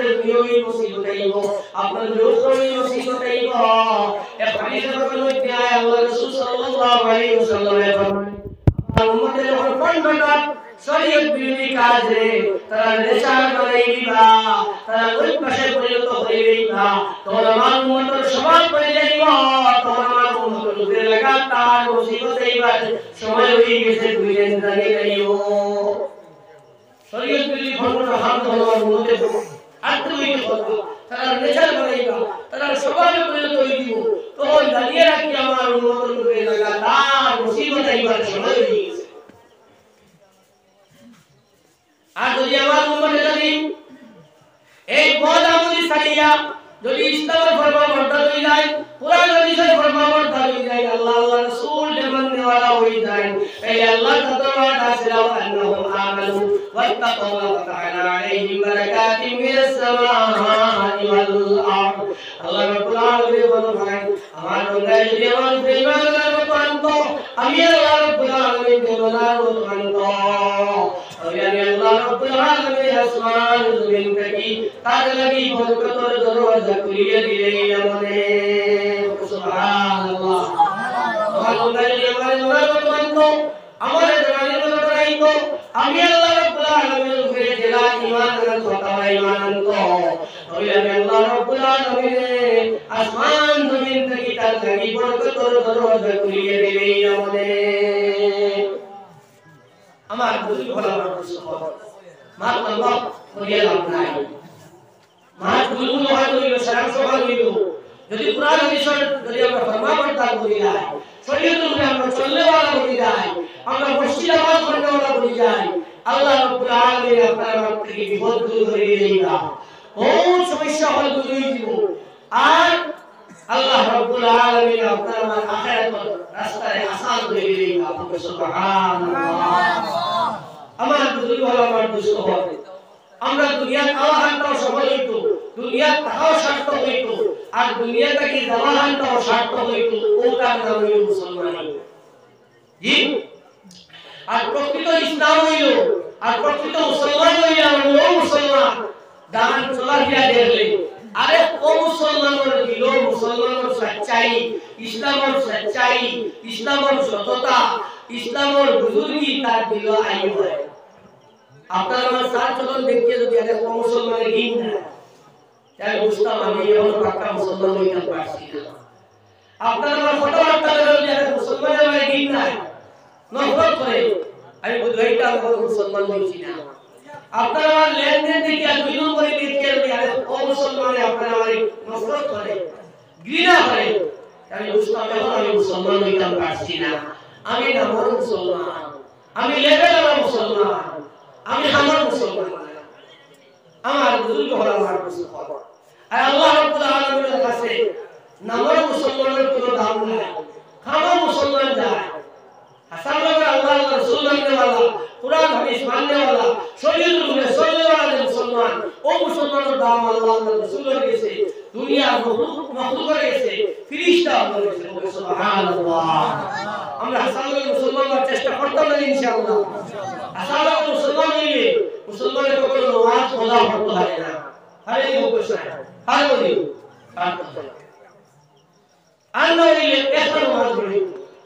দুনিয়াবী মুসিবত আইব আপনাদের উখরাবী মুসিবত আইব এই হাদিসের মধ্যে আল্লাহ রাসূল সাল্লাল্লাহু আলাইহি ওয়াসাল্লামের ফরমান উম্মতের যখন কন্ট্রোল শরীয়ত বিরোধী কাজে তারা নেশা করাইবা তারা ওই পাশে পরিণত হইবা তোমার আমার উম্মতের সমাজ করে যাইব তোমার আমার উম্মতের উপরে লাগাতার মুসিবত আইবার সময় হয়ে গেছে দুই দিন দাঁড়িয়ে যাইব শরীয়ত বিরোধী ঘটনা হাত ধরার মধ্যে আত্মীয় কথা তারা নেশা করাইবা তারা সমাজে পরিণত হইব তখন দাঁড়িয়ে রাখি আমার উম্মতের উপরে লাগাতার মুসিবত আইবার সময় হয়ে গেছে আর যদি আমার উম্মতে যদি এই বদামুলি সারিয়া যদি ইসলামের ফরমান হয়ে যায় কুরআন হাদিসের ফরমান হয়ে যায় আল্লাহ রাসূল যেমন দেওয়ালা হয়ে যায় এই আল্লাহ তাআলা দাসরাও আন্নাহুম আমানু ওয়াত্তাকুল্লাহ ওয়া তাআলা আলাইহিম বারাকাতিন মিনাস সামাই ওয়াল আরদ আল্লাহ রাব্বুল আলামিন বলেন আমার বান্দা যদি আমার ঈমানের মতো আনত আমি আল্লাহ রাব্বুল আলামিন দেওয়ালার মতো আনত আমি আল্লাহ রাব্বুল আলামিন আসমান জমিন থেকে তার লাগি বরকতের দরওয়াজা খুলিয়ে দিলেন আমাদের সুবহানাল্লাহ আমাদের জানের মতো রাইতো আমি আল্লাহ রাব্বুল আলামিনের উপরে জেলা ঈমানের কথা ঈমান আনতো আমি আল্লাহ রাব্বুল আলামিন আসমান জমিন থেকে তার লাগি বরকতের দরওয়াজা খুলিয়ে দিলেন আমাদের আমার বুঝি ভালো মানুষ মা আল্লাহ করিয়া লাভ নাই মা বুলবুল হইল সারা সভা হইল যদি কুরআন হাদিসের যদি আমরা ফরমাবরদার করি যাই শরীয়তের উপরে আমরা চলনেওয়ালা হয়ে যাই আমরা মসজিদ আবাদ করনেওয়ালা হয়ে যাই আল্লাহ রাব্বুল আলামিন আপনার থেকে বিপদ দূর করে দিবেন কোন সমস্যা হল দূর হয়ে দিব আর আল্লাহ রাব্বুল আলামিন আপনার আখিরাতের রাস্তায় আসান করে দিবেন আপনাকে সুবহানাল্লাহ আমার বুজুর্গ হলো আমার দুষ্ট হবে আমরা দুনিয়ার আওয়াহানটাও সফল হইতো দুনিয়ার টাকাও সার্থক হইতো আর দুনিয়া থেকে জামাহানটাও সার্থক হইতো ওটার নাম হইল মুসলমান জি আর প্রকৃত ইসলাম হইল আর প্রকৃত মুসলমান হইল আমরা মুসলমান দান চলাফিয়া দেখলে আরে ও মুসলমানের দিল মুসলমানের সচ্চাই ইসলামের সচ্চাই ইসলামের সততা ইসলামের বুজুর্গি তার দিল আইব হয় আপনার আমার সার চলন দেখিয়ে যদি আরে ও মুসলমানের ঘিন না তাহলে বুঝতাম আমি এখন পাক্কা মুসলমান হইতে পারছি না আপনার আমার কথাবার্তা যদি আরে মুসলমানের আমার ঘিন না নফরত করে আমি বুঝাইটা আমি মুসলমান হইছি না আপনার আমার লেনদেন দেখে আর দুই নম্বরে দেখে যদি আরে ও মুসলমানে আপনার আমার নফরত করে ঘৃণা করে আমি বুঝতাম এখন আমি মুসলমান হইতে পারছি না আমি নামর মুসলমান আমি লেভেলের মুসলমান আমি আমার মুসলমান আমার বুজুর্গ হলো আমার মুসলমান আর আল্লাহ রাব্বুল আলামিনের কাছে নামর মুসলমানের কোনো দাম নাই খামা মুসলমান যায় হাসান নগর আল্লাহ রাসূল মাননেওয়ালা কুরআন হাদিস মাননেওয়ালা শরীয়তের উপরে চলনেওয়ালা মুসলমান ও মুসলমানের দাম আল্লাহ রাসূলের কাছে দুনিয়ার মাখলুকের কাছে ফেরেশতা আল্লাহর কাছে সুবহানাল্লাহ আমরা হাসান নগর মুসলমান হওয়ার চেষ্টা করতাম না ইনশাআল্লাহ হাসান নগর মুসলমান হইলে মুসলমানের কখনো নামাজ পড়া হতো না আরে এই বলছে আর বলি আন্ন হইলে একটা নামাজ পড়ি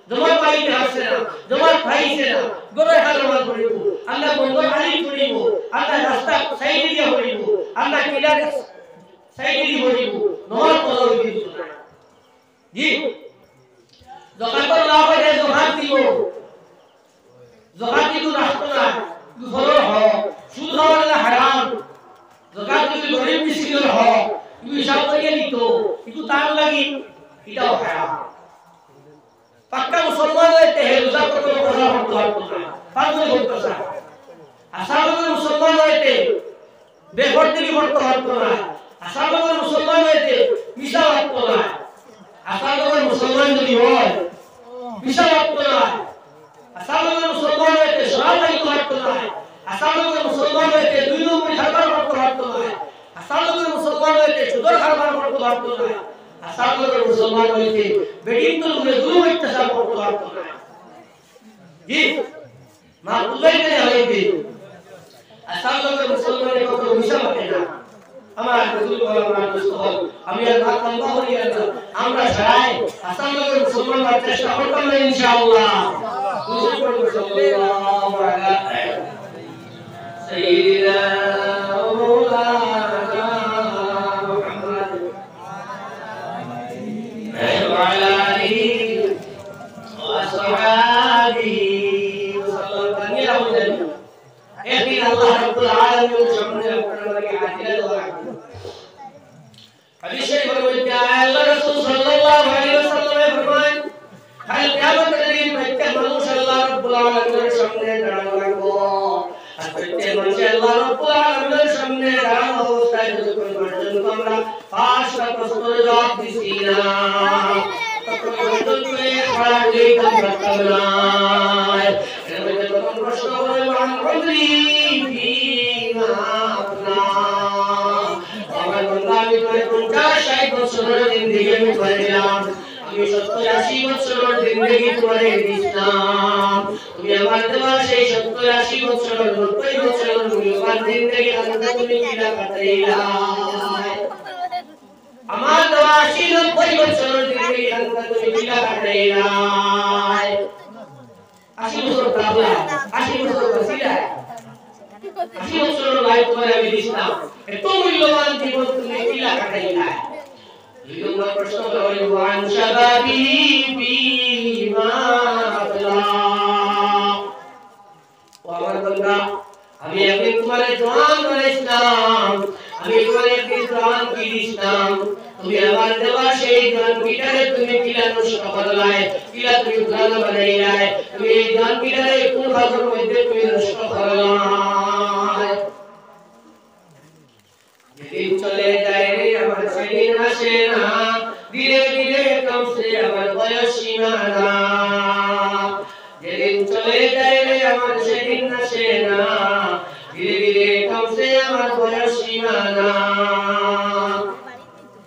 জমা পাইতে আসে না জমা খাইছে না গরে হাল নামাজ পড়িব আল্লাহ বন্ধ আলি পড়িব আল্লাহ রাস্তা সাইডে দিয়ে পড়িব আল্লাহ কিলার সাইডে দিয়ে পড়িব নামাজ পড়া হইবে জি যাকাত না পড়ে যাকাত দিব যাকাত দিব রাস্তা না দুধর হয় সুদ খাওয়া হারাম যাকাত যদি গরিব মিসকিনের হয় তুমি হিসাব করিয়ে নিত কিন্তু তার লাগি এটাও হারাম পাক্কা মুসলমান হইতে হে রোজা করতে কথা বলতে পারতো না পাগল বলতো না আসামে মুসলমান হইতে বেফরদিকি করতে পারতো না আসামে মুসলমান হইতে মিশা করতো না আসামে মুসলমান যদি হয় মিশা করতো না আসামে মুসলমান হইতে সরাই করতো না আসামে মুসলমান হইতে দুই নম্বর খাবার করতে পারতো না আসামে মুসলমান হইতে সুদর খাবার করতে পারতো না আসামে মুসলমান হইতে বেডিন তো উপরে জুলুম ইত্তেসার করতে পারতো না জি মা বুঝাইতে হইতে আসামে মুসলমানের কত মিশা করে না আমার বুজুর্গ আমার দোস্ত আমি আর ভাবতাম বাহরি আমরা সবাই আসামনগর মুসলমান হওয়ার চেষ্টা করতাম না ইনশাআল্লাহ বুজুর্গ সাল্লাল্লাহু আলাইহি সাইয়্যিদিনা ওয়া মাওলানা মুহাম্মদ ওয়া আলা আলিহি ওয়া সাহবিহি সাল্লাল্লাহু একদিন আল্লাহ রাব্বুল আলামিন সামনে আপনাদেরকে হাজিরা দেওয়া হাদিস শরীফের মধ্যে আল্লাহ রাসূল সাল্লাল্লাহু আলাইহি ওয়াসাল্লাম ফরমান কাল কিয়ামতের দিন প্রত্যেক মানুষ আল্লাহ রাব্বুল আলামিনের সামনে দাঁড়ানো রাখবো আর প্রত্যেক মানুষ আল্লাহ রাব্বুল আলামিনের সামনে দাঁড়ানো অবস্থায় যতক্ষণ পর্যন্ত আমরা পাঁচটা প্রশ্নের জবাব দিছি না ততক্ষণ পর্যন্ত খড়া হয়েই থাকতে না এর মধ্যে প্রথম প্রশ্ন হলো মান রবি ফিমা আপনা আমার বান্দা আমি তোমার 50-60 বছরের জিন্দেগি আমি করে দিলাম আমি 70-80 বছরের জিন্দেগি তোমারে দিলাম তুমি আমার দেওয়া সেই 70-80 বছরের 90 বছরের মূল্যবান জিন্দেগি আমাকে তুমি কিনা কাটাইলা আমার দেওয়া 80-90 বছরের জিন্দেগি আমাকে তুমি কিনা কাটাইলা 80 বছর কাবলা 80 বছর বসিলা 80 বছরের লাইফ তোমারে আমি দিলাম এত মূল্যবান জীবন তুমি কিনা কাটাইলা দুই নম্বর প্রশ্ন হলো ওয়ান শাবাবি ফিমা আবলা ও আমার বান্দা আমি একদিন তোমারে জওয়ান বানাইছিলাম আমি তোমারে একদিন জওয়ান কি দিছিলাম তুমি আমার দেওয়া সেই জওয়ান পিটারে তুমি কিলা নষ্ট করলাই কিলা তুমি ভালো বানাইলাই তুমি এই জওয়ান পিটারে কোন কাজের মধ্যে তুমি নষ্ট করলাই যেদিন চলে যায় রে আমার সেদিন আসে না ধীরে ধীরে কমছে আমার বয়স সীমানা যেদিন চলে যায় রে আমার সেদিন আসে না ধীরে ধীরে কমছে আমার বয়স সীমানা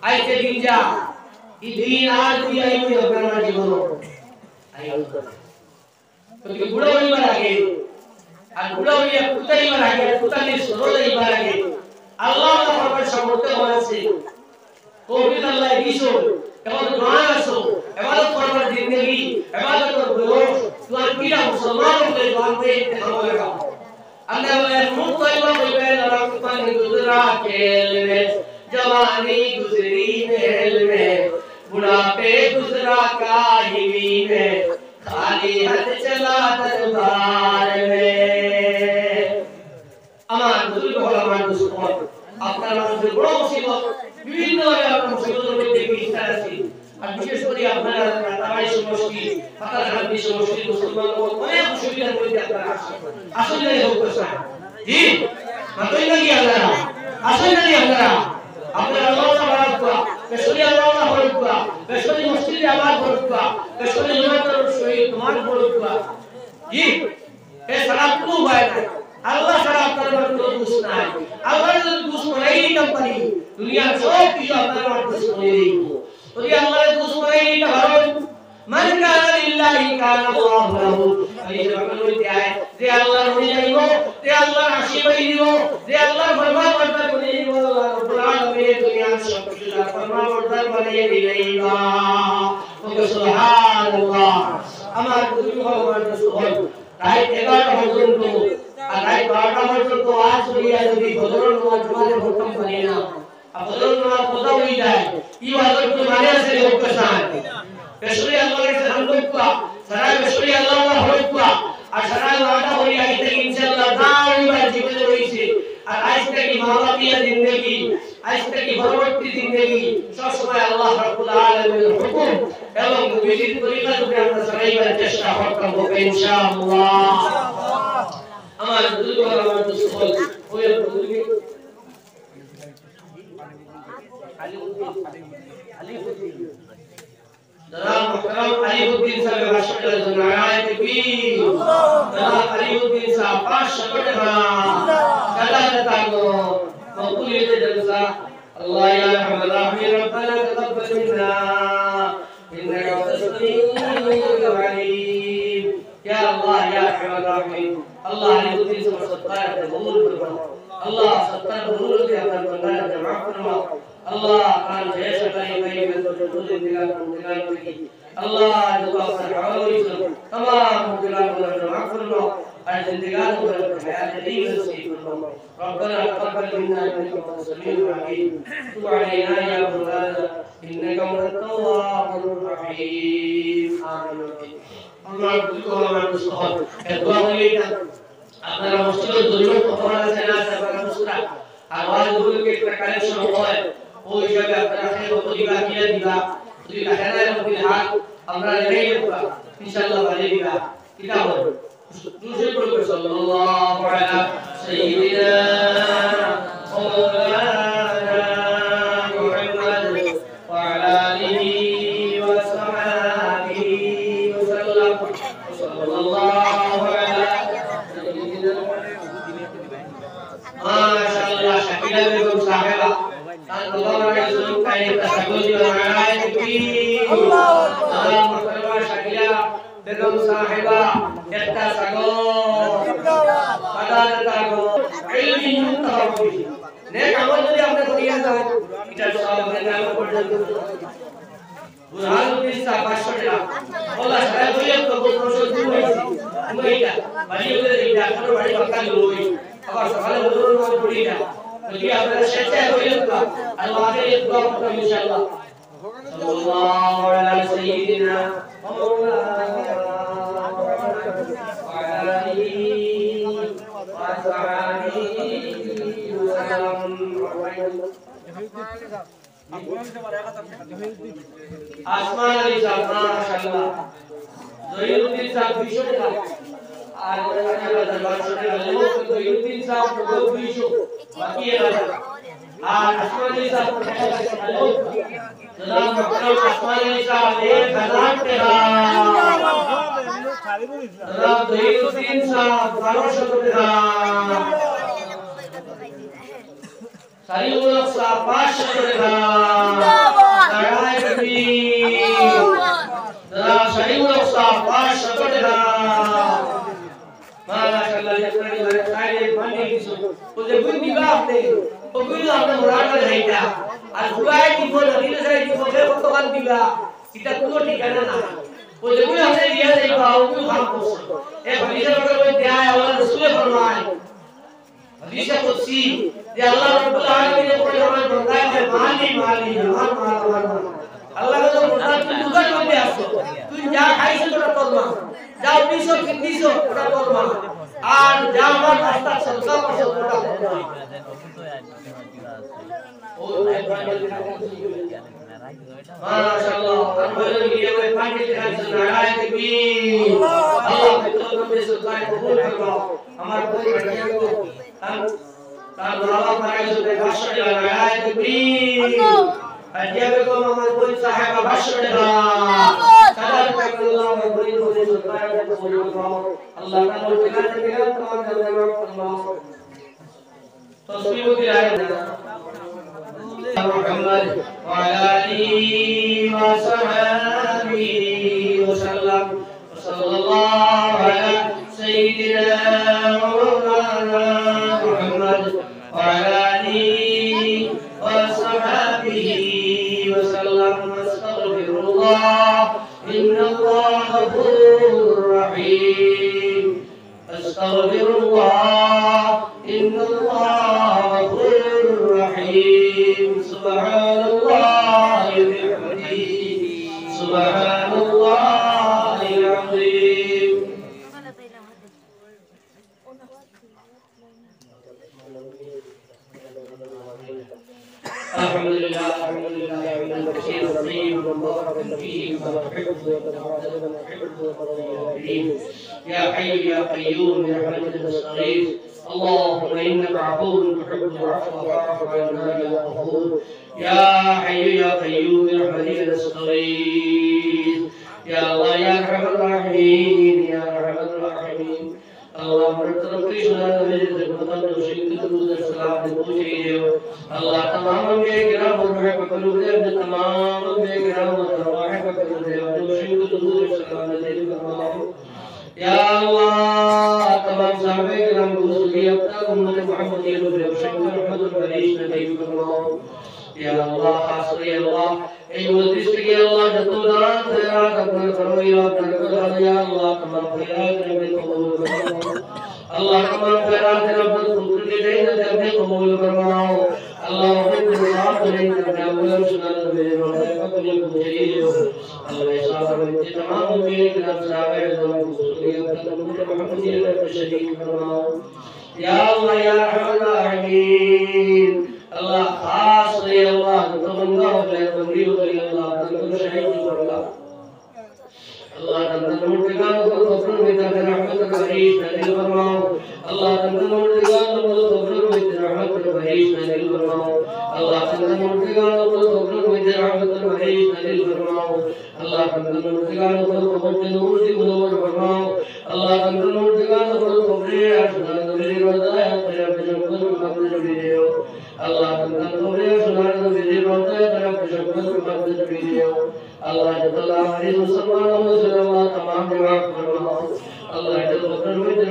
আইতে দিন যা এই দিন আর দুই আইবি হবে আমার জীবন আইবো তো বুড়ো হইবার আগে আর বুড়ো হইয়া কুতাইবার আগে কুতানি সরল হইবার আগে আল্লাহ তাআলার সম্পর্কে বলেছে তৌহিদ আল্লাহ দিছো এবং দোয়া আছো ইবাদত করার জিন্দেগি ইবাদত করো তুই কিরা মুসলমান হয়ে জানবে ইন্তখাব লাগা আল্লাহ বলে মুত তয়বা কইবে রাখতানি গুজরা খেল মে जवानी गुजरी महल में बुढ़ापे गुजरा काहिली में खाली हाथ चला दरबार में আমার বুজুর্গ হল আমার দুঃখ আপনার মানুষের বড় মুসিবত বিভিন্ন মুসিবতের মধ্যে বিস্তার আছে আর বিশেষ করে আপনারা তাবাই সমষ্টি ফাতার হাদি সমষ্টি মুসলমান অনেক অসুবিধার মধ্যে আপনারা আসলে হোক জি মাতই লাগি আপনারা আসলে নাকি আপনারা আপনারা আল্লাহ তাআলা করা বেশরি আল্লাহ তাআলা করা বেশরি মসজিদে আবাদ করা বেশরি জামাতের শহীদ তোমার করা জি এ সারা কোনো উপায় নাই আল্লাহ ছাড়া আপনার কোনো দোষ নাই আল্লাহ যদি দোষ করাই দিতাম পারি দুনিয়ার সব কিছু আপনার দোষ করে দিব যদি আল্লাহর দোষ করাই দিতে পারো মান কানা লিল্লাহি কানা আল্লাহু লাহু এই জগতের মধ্যে আয় যে আল্লাহর হয়ে যাইব যে আল্লাহর আশীর্বাদ দিব যে আল্লাহর ফরমাবর্তন করে দিব আল্লাহ রাব্বুল আলামিন দুনিয়ার সব কিছু তার ফরমাবর্তন বানিয়ে দিলেইবা ওকে সুবহানাল্লাহ আমার বুজুর্গ আমার দোস্ত রাত 11টা পর্যন্ত আর রাত 12টা পর্যন্ত আজ হইয়া যদি ফজরের নামাজ পড়ে খতম করি না আর ফজরের নামাজ পড়া হই যায় কি ওয়াজব তো মানে আছে লোক সাথে বেশরি আল্লাহর সালাম করা সারা বেশরি আল্লাহর হরফ করা আর সারা 12টা হইয়া গেছে ইনশাআল্লাহ দাইবার জীবন রইছে আর আজ থেকে মাওলাতিয়া জিন্দেগি আজ থেকে পরবর্তী জিন্দেগি সব সময় আল্লাহ রাব্বুল আলামিনের হুকুম এবং নবীজির তরিকার উপরে আমরা চলাইবার চেষ্টা করতে হবে ইনশাআল্লাহ আমার বুজুর্গ আমার দোস্ত ওই বুজুর্গ আলিউদ্দিন জনাব মুহতারাম আলিউদ্দিন সাহেব রাশিদুল জনায়ে তকবীর জনাব আলিউদ্দিন সাহেব 500 টাকা দাদা তাগো মকবুলিয়ত জলসা আল্লাহ ইয়া রাহমান রাহিম রব্বানা তাকাব্বাল মিন্না ইন্নাকা আনতাস সামিউল আলিম ইয়া আল্লাহ ইয়া রাহমান রাহিম আল্লাহ আলিউদ্দিন সাহেব সদকা কবুল করো अल्लाह सत्तर नूर दे अपना बंदा जमा फरमा अल्लाह कान जैसा कहीं कहीं में तो तुझे दिला की अल्लाह दुआ पर हवाली तमाम दिलान को जमा फरमा और जिंदगान को हयात नसीब फरमा रब्बना तक़ब्बल मिन्ना इन्नका अंतस समीउल अलीम तब अलैना या मौलाना इन्नका अंतत तव्वाबुर रहीम आमीन अल्लाह को हमारा मुस्तहब दुआ करेगा আপনারা মসজিদের জন্য কতবার আছেন আপনারা মুসরা আওয়াজ গুলোকে একটা কালেকশন হয় ওই হিসাবে আপনারা খেয়ে দিবা কিয়া দিবা যদি কাহেনার মধ্যে হাত আমরা রেখে দেব ইনশাআল্লাহ ভালো দিবা কিটা হবে দুশো করে সাল্লাল্লাহু আলা সাইয়্যিদিনা মাওলানা মুহাম্মদ ওয়া আলা আলিহি ওয়া সাহবিহি ওয়া সাল্লাম সাল্লাল্লাহু আলা माशाअल्लाह शकीला बेगम साहिबा सान बाबा के सुन काई तसगुल महाराज की अल्लाह मुहतरमा शकीला बेगम साहिबा एकता सगो पदाता को इल्मी मुताबी नेक अमल যদি আপনি করিয়া যান এটা সব নাম পর্যন্ত বুরহানুদ্দিন সাহেব 500 টাকা ওলা সাহেব বলে তো প্রশ্ন শুরু হইছে মুইটা বাড়ি বলে এটা কোন বাড়ি বাকাল লই আবার সকালে বলুন মত পড়ি না যদি আপনারা স্বেচ্ছায় হইলেন তো আল্লাহকে দোয়া করুন ইনশাআল্লাহ সাল্লাল্লাহু আলা সাইয়্যিদিনা মাওলানা ওয়া আলিহি ওয়া সাহবিহি ওয়া সাল্লাম आसमान अली साहब माशाअल्लाह जहीरुद्दीन साहब 200 টাকা আর দরবার শরীফে জहीरुद्दीन साहब को 200 बाकी है আর आसमान अली साहब जनाब डॉक्टर आसमान अली साहब 1000 টাকা जनाब जहीरुद्दीन साहब 1200 टाका सारीउल साहब 500 টাকা नारायण कबीर जनाब सारीउल साहब 500 টাকা माशाअल्लाह जितना मेरे सारे बने की सो मुझे कोई दिवा आपने वो कोई आपने मुराद कर रही था आज हुआ कि वो नदीले से कि वो फिर तो बात दिवा इतना कोनो ठिकाना ना वो जब भी हमने दिया नहीं पाओ कोई हम को ए हदीस में कोई दिया है और रसूल फरमाए हदीस कुदसी ये अल्लाह रब्बुल आलमीन ने कोई हमें बताया है माली माली मान मान अल्लाह का जो मुर्दा तू दुकान में दे आसो तू जा खाई से তোরা করবা যাও 200 300 ওটা করবা আর যা আমার রাস্তা সদকা করছে ওটা ও माशाअल्लाह अनबल लिए हुए पानी दिखाई से नारायण कबीर अल्लाह के तो नबी सुल्तान कबूल फरमाओ हमारे कोई बढ़िया को तार बाबा पाए जो भाषण नारायण कबीर अदिया को हमारे कोई साहिब भाषण लगा सदर अल्लाह कोई कोई सुल्तान कबूल फरमाओ अल्लाह का मुल्क का तमाम जमात फरमाओ तस्बीह की आयत محمد وعلى آله وصحبه وسلم وصلى الله على سيدنا مولانا محمد وعلى آله وصحبه وسلم استغفر الله إن الله غفور رحيم استغفر الله إن الله غفور رحيم سبحان الله وبحمده سبحان الله العظيم الحمد لله من كثير طيب وبارك فيه وتحب يا حي يا قيوم يا حي الصغير اللهم إنك عفو تحب العفو فاعف عنا يا غفور يا حي يا قيوم يا حي الصغير يا الله يا أرحم الراحمين يا أرحم الراحمين اللهم तरफ की सुना मेरे ज़िंदगी में शिंक दुरूद सलाम पूछे हो अल्लाह तमाम में गिराम है पकड़ो दे तमाम में गिराम है पकड़ो दे शिंक दुरूद सलाम दे या अल्लाह तमाम साहबे करम मुस्लिम अब्तार उम्मत मोहम्मद ये लोग शहीद रहमतुल बरीश नबी फरमाओ या अल्लाह खास या अल्लाह एक मजलिस के अल्लाह जतो दान खैरात अपना करो या अपना या अल्लाह तमाम खैरात में कबूल फरमाओ अल्लाह तमाम खैरात रब्बुल खुद के दे दे कबूल फरमाओ अल्लाह अपने साथ नहीं करना मुझे सुना दे मेरे कबूल करियो अल्लाह साहब के तमाम मेरे किताब साहब मुस्लिम मोहम्मद ये शरीफ फरमाओ या अल्लाह या रहमान रहीम अल्लाह खास या अल्लाह तो बंदा हो जाए बंदी हो जाए अल्लाह तो शहीद हो अल्लाह तंदन मुर्तिगान को कब्र में दर रहमत बरीश नज़ील फरमाओ अल्लाह तंदन मुर्तिगान को कब्र में रहमत बरीश नज़ील फरमाओ अल्लाह तंदन मुर्तिगान को कब्र में रहमत बरीश नज़ील फरमाओ अल्लाह तंदन मुर्तिगान को कब्र में नूर दी मुनव्वर फरमाओ अल्लाह तंदन मुर्तिगान को कब्र में आशना नबी रज़ा तेरा जन्नत में कब्र दियो अल्लाह तंदन कब्र सुना नबी रज़ा तेरा जन्नत में कब्र दियो अल्लाह जल्ला हमारे मुसलमानों मुसलमान तमाम माफ फरमाओ अल्लाह जल्ला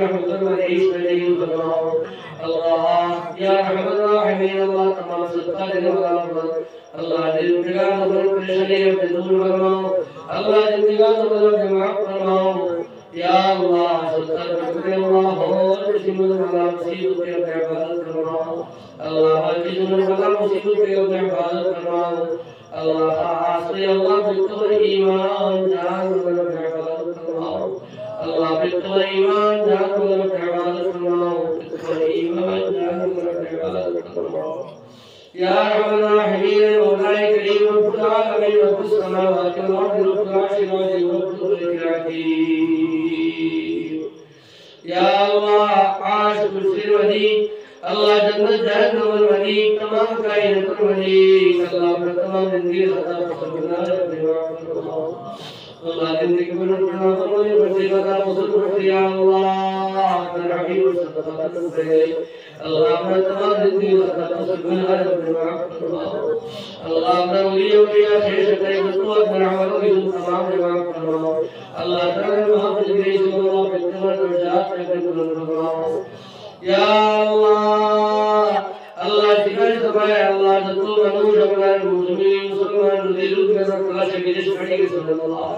रहमत बरीश नज़ील फरमाओ अल्लाह या रहमान रहीम अल्लाह तमाम सदका देने वाला अल्लाह जिंदगी नबर परेशानी से दूर फरमाओ अल्लाह जिंदगी नबर माफ फरमाओ या अल्लाह सदका करते अल्लाह और मुसीबत वाला मुसीबत के इबादत फरमाओ अल्लाह हर चीज वाला मुसीबत के इबादत फरमाओ अल्लाह खास अल्लाह बिल्कुल ईमान जान मतलब इबादत फरमाओ अल्लाह बिल्कुल ईमान जान मतलब इबादत फरमाओ बिल्कुल ईमान जान मतलब इबादत फरमाओ या रहमान रहीम मौला करीम खुदा कभी रब्बुस समावाति वल अर्द खुदा शिवाजी वल्कुराती या अल्लाह आश कुर्सी वली अल्लाह जन्नत जहन्नम वली तमाम कायनात वली अल्लाह तमाम जिंदगी सदा फरमाना फरमाओ अल्लाह जिंदगी में फरमाना फरमाओ बच्चे का मुसलमान या अल्लाह रहीम सदा करे अल्लाह तमाम जिंदगी सदा फरमाना फरमाओ अल्लाह वली औलिया शेष करे तो अपना अमलों की तमाम जवाब फरमाओ अल्लाह ताला मोहब्बत के सुनो बितवर जात के फरमाओ या अल्लाह अल्लाह जिगर सबाय अल्लाह जतो मनुष्य अपना मुस्लिम मुसलमान दिल के अल्लाह से विदेश खड़ी के सल्लल्लाह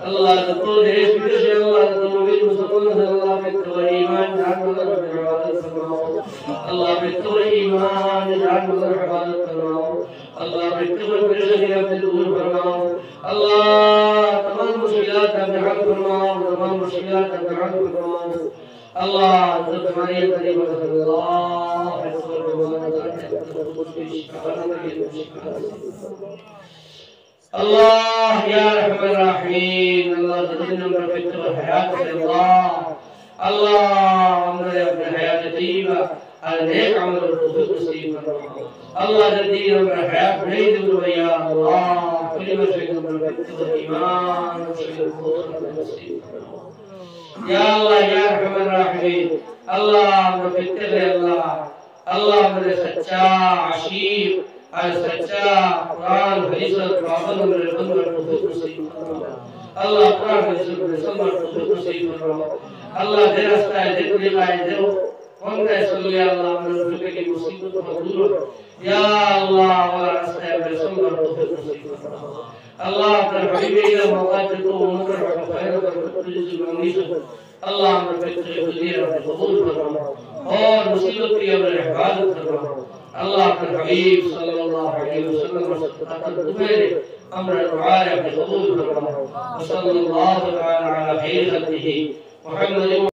अल्लाह जतो देश विदेश अल्लाह जतो मुमिन मुसलमान अल्लाह पे तो ईमान जान मतलब इबादत फरमाओ अल्लाह पे तो ईमान जान मतलब इबादत फरमाओ अल्लाह पे तो परेशानी से दूर फरमाओ अल्लाह तमाम मुश्किलात का हल फरमाओ तमाम मुश्किलात का हल फरमाओ अल्लाह जो हमारी करीब अल्लाह अल्लाह या रहमान रहीम अल्लाह जिंदगी नंबर पे तो हयात अल्लाह अल्लाह हमने अपने हयात तय्यबा नेक अमल और तौफीक नसीब फरमाओ अल्लाह जिंदगी नंबर हयात नहीं दूर या अल्लाह कलिमा से नंबर पे तो ईमान से नसीब फरमाओ या अल्लाह या रहमान रहीम अल्लाह मुफत्तिर अल्लाह अल्लाह मेरे सच्चा आशिक और सच्चा कुरान हदीस और पाबंद मेरे बंदर को नसीब फरमाओ अल्लाह कुरान हदीस को समझ को नसीब फरमाओ अल्लाह दे रास्ता है दे दिलाए दे कौन है सल्ली अल्लाह मेरे की मुसीबत को दूर या अल्लाह वाला रास्ता है मेरे समझ को नसीब फरमाओ अल्लाह तेरे हबीब के मौका पे तो उम्र और खैर और तुझे मांगी अल्लाह मेरे पे खुदिया कबूल फरमाओ और मुसीबत की और हिफाजत फरमाओ अल्लाह के हबीब सल्लल्लाहु अलैहि वसल्लम तुम्हारे अमर दुआ कबूल फरमाओ सल्लल्लाहु अलैहि व सल्लम मुहम्मद